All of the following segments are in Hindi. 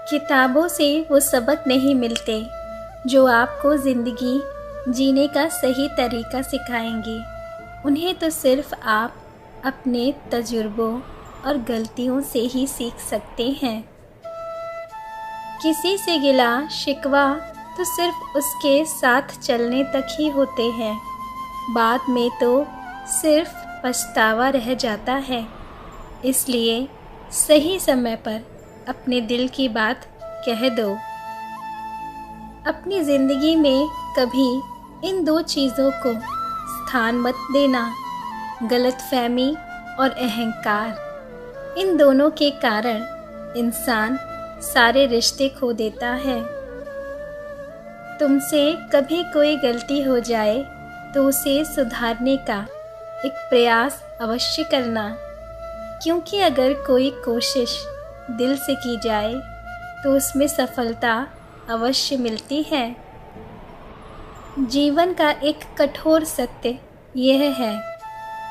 किताबों से वो सबक नहीं मिलते जो आपको ज़िंदगी जीने का सही तरीका सिखाएंगे। उन्हें तो सिर्फ आप अपने तजुर्बों और गलतियों से ही सीख सकते हैं। किसी से गिला शिकवा तो सिर्फ उसके साथ चलने तक ही होते हैं, बाद में तो सिर्फ पछतावा रह जाता है। इसलिए सही समय पर अपने दिल की बात कह दो। अपनी ज़िंदगी में कभी इन दो चीज़ों को स्थान मत देना, गलतफहमी और अहंकार। इन दोनों के कारण इंसान सारे रिश्ते खो देता है। तुमसे कभी कोई गलती हो जाए तो उसे सुधारने का एक प्रयास अवश्य करना, क्योंकि अगर कोई कोशिश दिल से की जाए तो उसमें सफलता अवश्य मिलती है। जीवन का एक कठोर सत्य यह है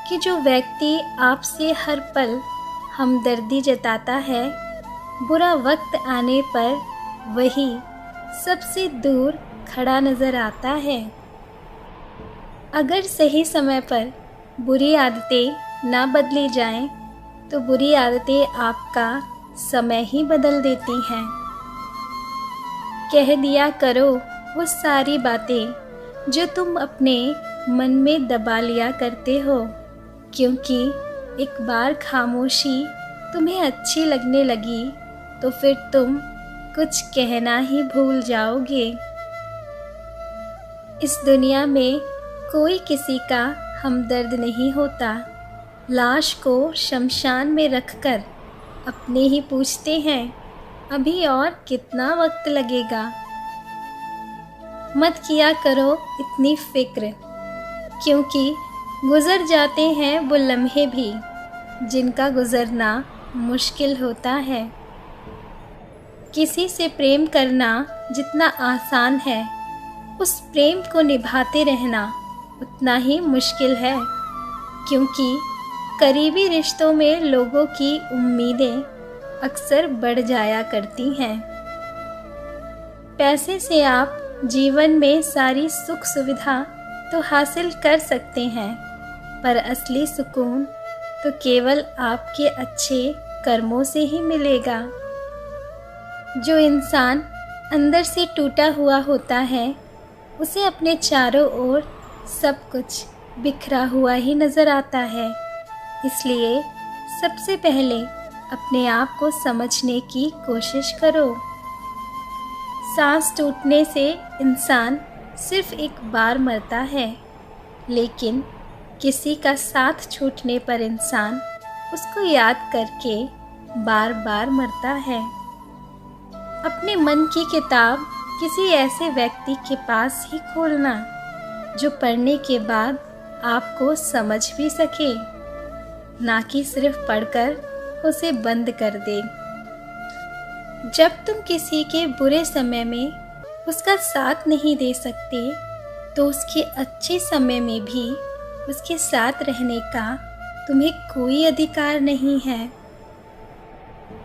कि जो व्यक्ति आपसे हर पल हमदर्दी जताता है, बुरा वक्त आने पर वही सबसे दूर खड़ा नज़र आता है। अगर सही समय पर बुरी आदतें ना बदली जाएं, तो बुरी आदतें आपका समय ही बदल देती हैं। कह दिया करो वो सारी बातें जो तुम अपने मन में दबा लिया करते हो, क्योंकि एक बार खामोशी तुम्हें अच्छी लगने लगी तो फिर तुम कुछ कहना ही भूल जाओगे। इस दुनिया में कोई किसी का हमदर्द नहीं होता। लाश को शमशान में रखकर अपने ही पूछते हैं, अभी और कितना वक्त लगेगा। मत किया करो इतनी फिक्र, क्योंकि गुज़र जाते हैं वो लम्हे भी जिनका गुज़रना मुश्किल होता है। किसी से प्रेम करना जितना आसान है, उस प्रेम को निभाते रहना उतना ही मुश्किल है, क्योंकि करीबी रिश्तों में लोगों की उम्मीदें अक्सर बढ़ जाया करती हैं। पैसे से आप जीवन में सारी सुख सुविधा तो हासिल कर सकते हैं, पर असली सुकून तो केवल आपके अच्छे कर्मों से ही मिलेगा। जो इंसान अंदर से टूटा हुआ होता है, उसे अपने चारों ओर सब कुछ बिखरा हुआ ही नज़र आता है। इसलिए सबसे पहले अपने आप को समझने की कोशिश करो। सांस टूटने से इंसान सिर्फ एक बार मरता है, लेकिन किसी का साथ छूटने पर इंसान उसको याद करके बार बार मरता है। अपने मन की किताब किसी ऐसे व्यक्ति के पास ही खोलना जो पढ़ने के बाद आपको समझ भी सके, ना कि सिर्फ पढ़कर उसे बंद कर दे। जब तुम किसी के बुरे समय में उसका साथ नहीं दे सकते, तो उसके अच्छे समय में भी उसके साथ रहने का तुम्हें कोई अधिकार नहीं है।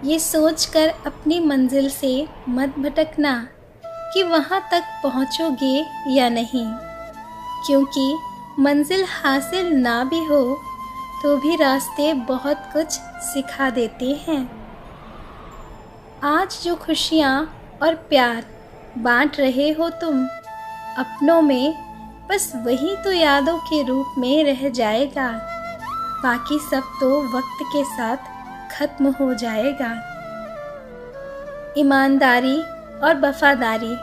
ये सोचकर अपनी मंजिल से मत भटकना कि वहाँ तक पहुँचोगे या नहीं, क्योंकि मंजिल हासिल ना भी हो तो भी रास्ते बहुत कुछ सिखा देते हैं। आज जो खुशियाँ और प्यार बांट रहे हो तुम अपनों में, बस वही तो यादों के रूप में रह जाएगा। बाकी सब तो वक्त के साथ खत्म हो जाएगा। ईमानदारी और वफादारी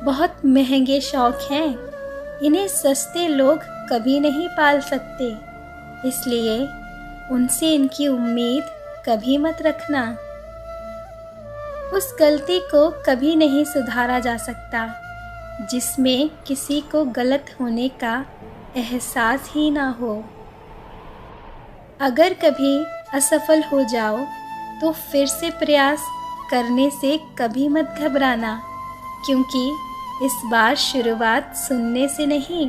बहुत महंगे शौक हैं। इन्हें सस्ते लोग कभी नहीं पाल सकते, इसलिए उनसे इनकी उम्मीद कभी मत रखना। उस गलती को कभी नहीं सुधारा जा सकता जिसमें किसी को गलत होने का एहसास ही ना हो। अगर कभी असफल हो जाओ तो फिर से प्रयास करने से कभी मत घबराना, क्योंकि इस बार शुरुआत सुनने से नहीं,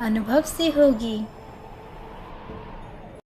अनुभव से होगी।